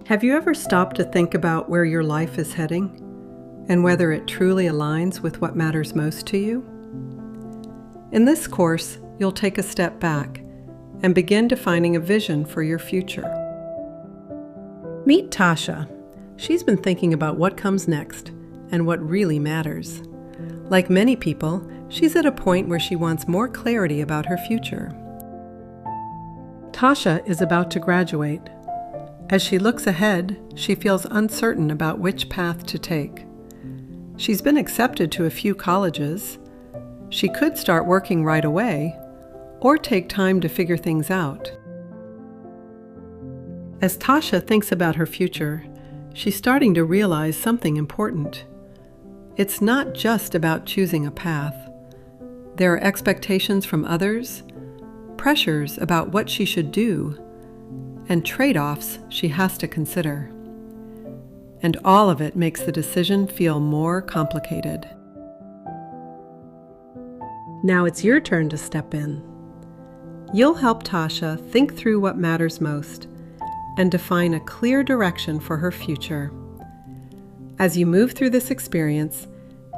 Have you ever stopped to think about where your life is heading and whether it truly aligns with what matters most to you? In this course, you'll take a step back and begin defining a vision for your future. Meet Tasha. She's been thinking about what comes next and what really matters. Like many people, she's at a point where she wants more clarity about her future. Tasha is about to graduate. As she looks ahead, she feels uncertain about which path to take. She's been accepted to a few colleges. She could start working right away, or take time to figure things out. As Tasha thinks about her future, she's starting to realize something important. It's not just about choosing a path. There are expectations from others, pressures about what she should do, and trade-offs she has to consider. And all of it makes the decision feel more complicated. Now it's your turn to step in. You'll help Tasha think through what matters most and define a clear direction for her future. As you move through this experience,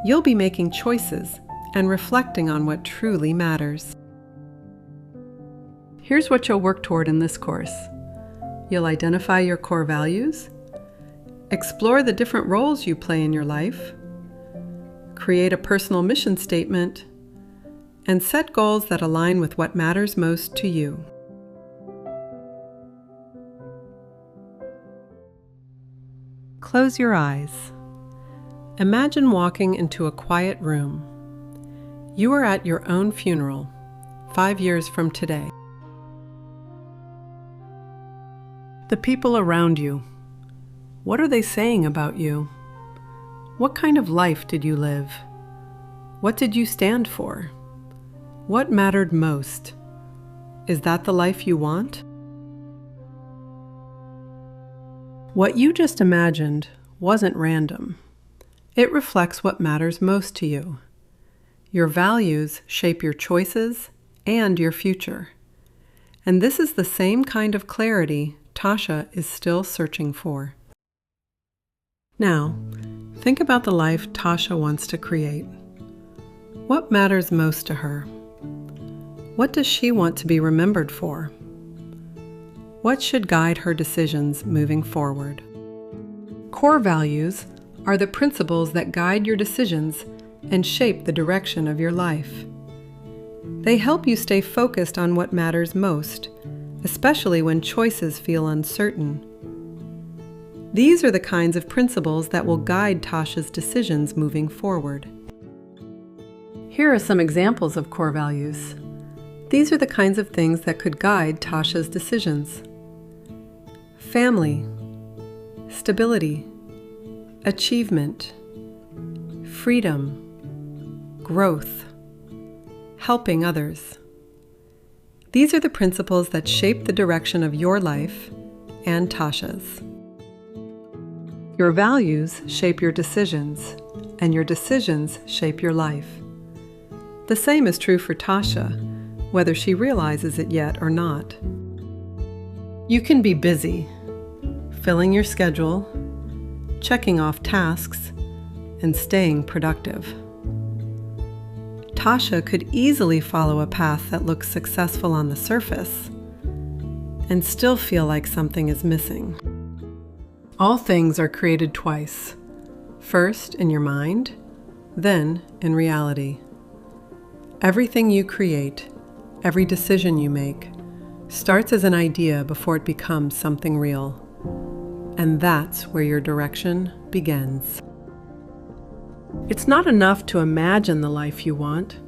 you'll be making choices and reflecting on what truly matters. Here's what you'll work toward in this course. You'll identify your core values, explore the different roles you play in your life, create a personal mission statement, and set goals that align with what matters most to you. Close your eyes. Imagine walking into a quiet room. You are at your own funeral, 5 years from today. The people around you, what are they saying about you? What kind of life did you live? What did you stand for? What mattered most? Is that the life you want? What you just imagined wasn't random. It reflects what matters most to you. Your values shape your choices and your future. And this is the same kind of clarity Tasha is still searching for. Now, think about the life Tasha wants to create. What matters most to her? What does she want to be remembered for? What should guide her decisions moving forward? Core values are the principles that guide your decisions and shape the direction of your life. They help you stay focused on what matters most, especially when choices feel uncertain. These are the kinds of principles that will guide Tasha's decisions moving forward. Here are some examples of core values. These are the kinds of things that could guide Tasha's decisions. Family, stability, achievement, freedom, growth, helping others. These are the principles that shape the direction of your life and Tasha's. Your values shape your decisions, and your decisions shape your life. The same is true for Tasha, whether she realizes it yet or not. You can be busy, filling your schedule, checking off tasks, and staying productive. Tasha could easily follow a path that looks successful on the surface and still feel like something is missing. All things are created twice, first in your mind, then in reality. Everything you create, every decision you make, starts as an idea before it becomes something real. And that's where your direction begins. It's not enough to imagine the life you want.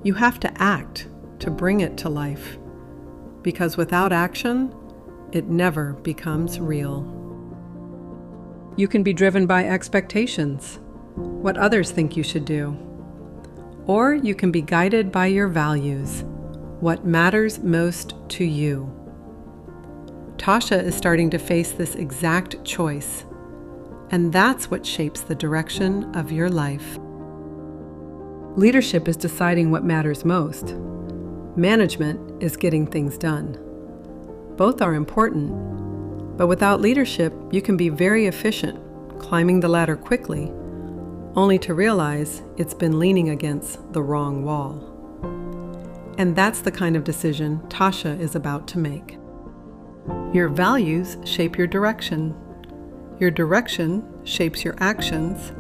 You have to act to bring it to life. Because without action, it never becomes real. You can be driven by expectations, what others think you should do. Or you can be guided by your values, what matters most to you. Tasha is starting to face this exact choice, and that's what shapes the direction of your life. Leadership is deciding what matters most. Management is getting things done. Both are important, But without leadership, you can be very efficient, climbing the ladder quickly, only to realize it's been leaning against the wrong wall. And that's the kind of decision Tasha is about to make. Your values shape your direction. Your direction shapes your actions,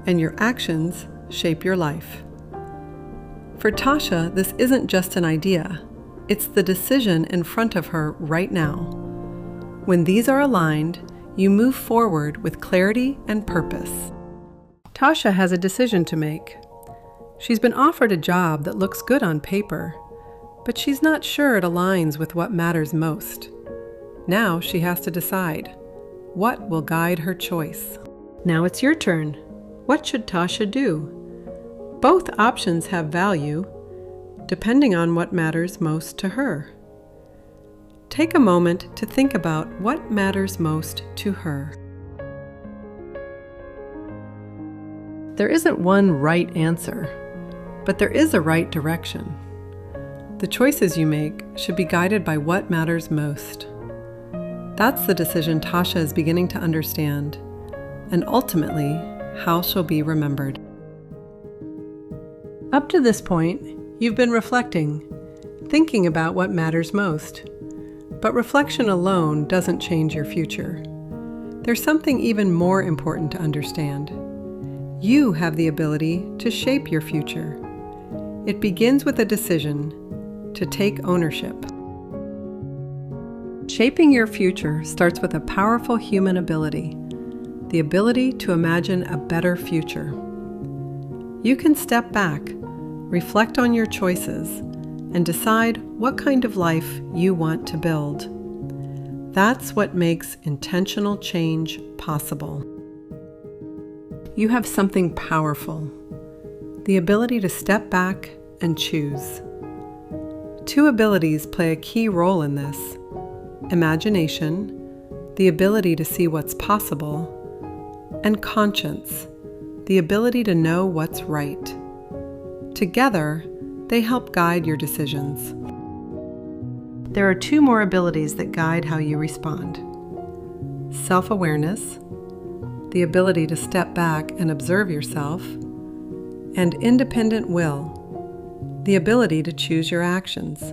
and your actions shape your life. For Tasha, this isn't just an idea. It's the decision in front of her right now. When these are aligned, you move forward with clarity and purpose. Tasha has a decision to make. She's been offered a job that looks good on paper, but she's not sure it aligns with what matters most. Now she has to decide, what will guide her choice? Now it's your turn. What should Tasha do? Both options have value, depending on what matters most to her. Take a moment to think about what matters most to her. There isn't one right answer, but there is a right direction. The choices you make should be guided by what matters most. That's the decision Tasha is beginning to understand, and ultimately, how she'll be remembered. Up to this point, you've been reflecting, thinking about what matters most. But reflection alone doesn't change your future. There's something even more important to understand. You have the ability to shape your future. It begins with a decision to take ownership. Shaping your future starts with a powerful human ability, the ability to imagine a better future. You can step back, reflect on your choices, and decide what kind of life you want to build. That's what makes intentional change possible. You have something powerful, the ability to step back and choose. Two abilities play a key role in this: imagination, the ability to see what's possible, and conscience, the ability to know what's right. Together, they help guide your decisions. There are two more abilities that guide how you respond: self-awareness, the ability to step back and observe yourself, and independent will, the ability to choose your actions.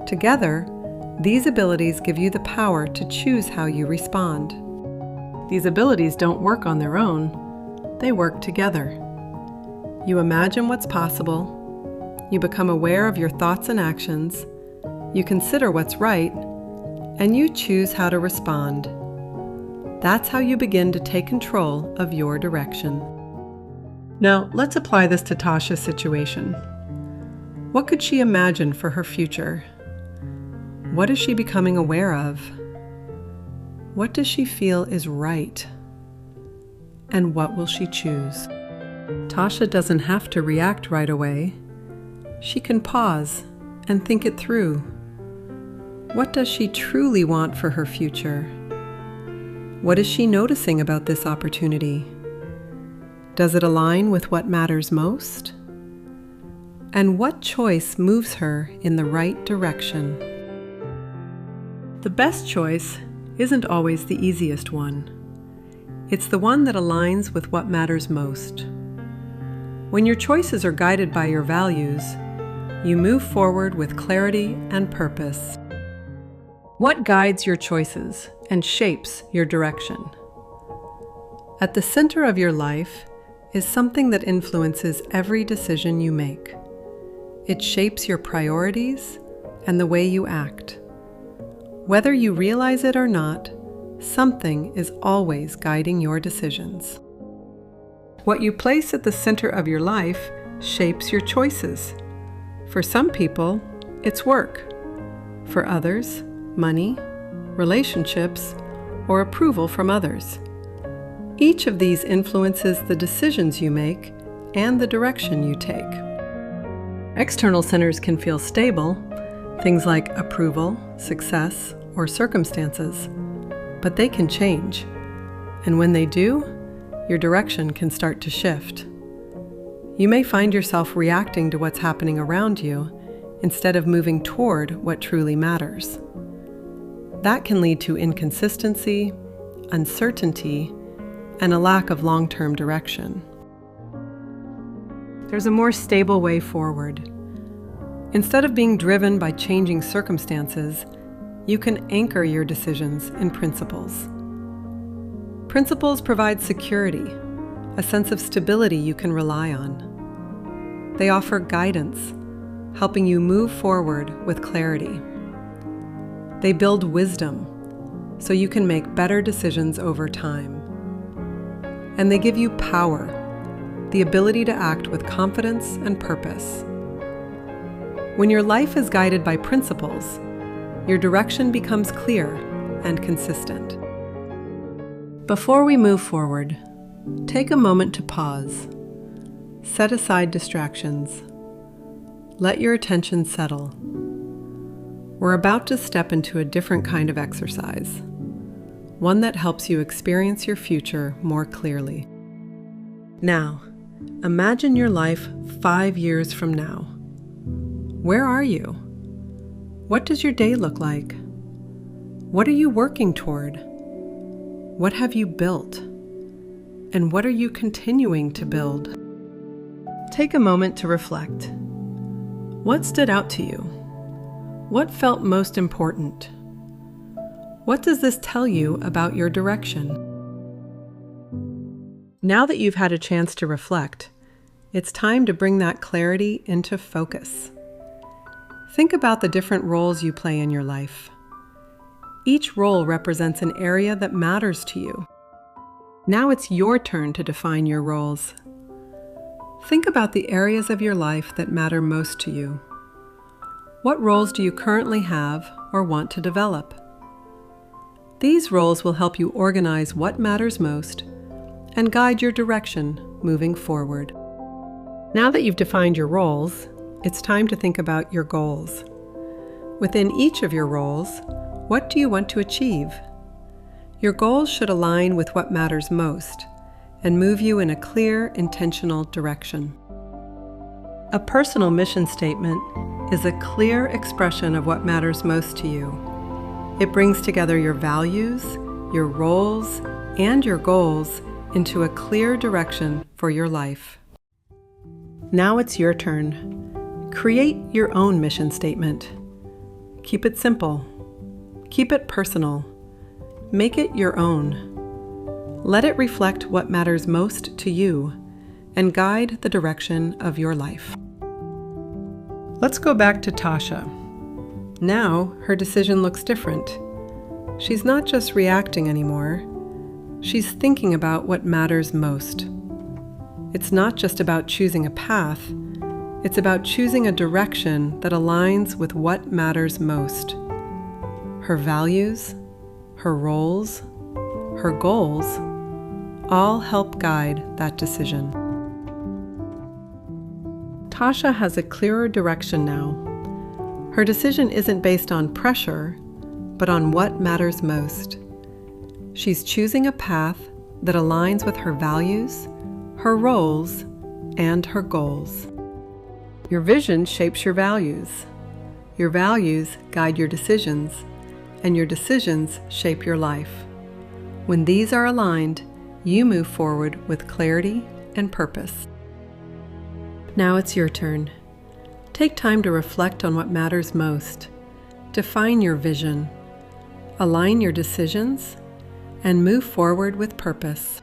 Together, these abilities give you the power to choose how you respond. These abilities don't work on their own, they work together. You imagine what's possible, you become aware of your thoughts and actions, you consider what's right, and you choose how to respond. That's how you begin to take control of your direction. Now, let's apply this to Tasha's situation. What could she imagine for her future? What is she becoming aware of? What does she feel is right? And what will she choose? Tasha doesn't have to react right away. She can pause and think it through. What does she truly want for her future? What is she noticing about this opportunity? Does it align with what matters most? And what choice moves her in the right direction? The best choice isn't always the easiest one. It's the one that aligns with what matters most. When your choices are guided by your values, you move forward with clarity and purpose. What guides your choices and shapes your direction? At the center of your life is something that influences every decision you make. It shapes your priorities and the way you act. Whether you realize it or not, something is always guiding your decisions. What you place at the center of your life shapes your choices. For some people, it's work. For others, money, relationships, or approval from others. Each of these influences the decisions you make and the direction you take. External centers can feel stable, things like approval, success, or circumstances, but they can change. And when they do, your direction can start to shift. You may find yourself reacting to what's happening around you instead of moving toward what truly matters. That can lead to inconsistency, uncertainty, and a lack of long-term direction. There's a more stable way forward. Instead of being driven by changing circumstances, you can anchor your decisions in principles. Principles provide security, a sense of stability you can rely on. They offer guidance, helping you move forward with clarity. They build wisdom, so you can make better decisions over time. And they give you power, the ability to act with confidence and purpose. When your life is guided by principles, your direction becomes clear and consistent. Before we move forward, take a moment to pause. Set aside distractions. Let your attention settle. We're about to step into a different kind of exercise, one that helps you experience your future more clearly. Now, imagine your life 5 years from now. Where are you? What does your day look like? What are you working toward? What have you built? And what are you continuing to build? Take a moment to reflect. What stood out to you? What felt most important? What does this tell you about your direction? Now that you've had a chance to reflect, it's time to bring that clarity into focus. Think about the different roles you play in your life. Each role represents an area that matters to you. Now it's your turn to define your roles. Think about the areas of your life that matter most to you. What roles do you currently have or want to develop? These roles will help you organize what matters most and guide your direction moving forward. Now that you've defined your roles, it's time to think about your goals. Within each of your roles, what do you want to achieve? Your goals should align with what matters most and move you in a clear, intentional direction. A personal mission statement is a clear expression of what matters most to you. It brings together your values, your roles, and your goals into a clear direction for your life. Now it's your turn. Create your own mission statement. Keep it simple. Keep it personal. Make it your own. Let it reflect what matters most to you and guide the direction of your life. Let's go back to Tasha. Now her decision looks different. She's not just reacting anymore. She's thinking about what matters most. It's not just about choosing a path. It's about choosing a direction that aligns with what matters most. Her values, her roles, her goals, all help guide that decision. Tasha has a clearer direction now. Her decision isn't based on pressure, but on what matters most. She's choosing a path that aligns with her values, her roles, and her goals. Your vision shapes your values. Your values guide your decisions, and your decisions shape your life. When these are aligned, you move forward with clarity and purpose. Now it's your turn. Take time to reflect on what matters most. Define your vision. Align your decisions and move forward with purpose.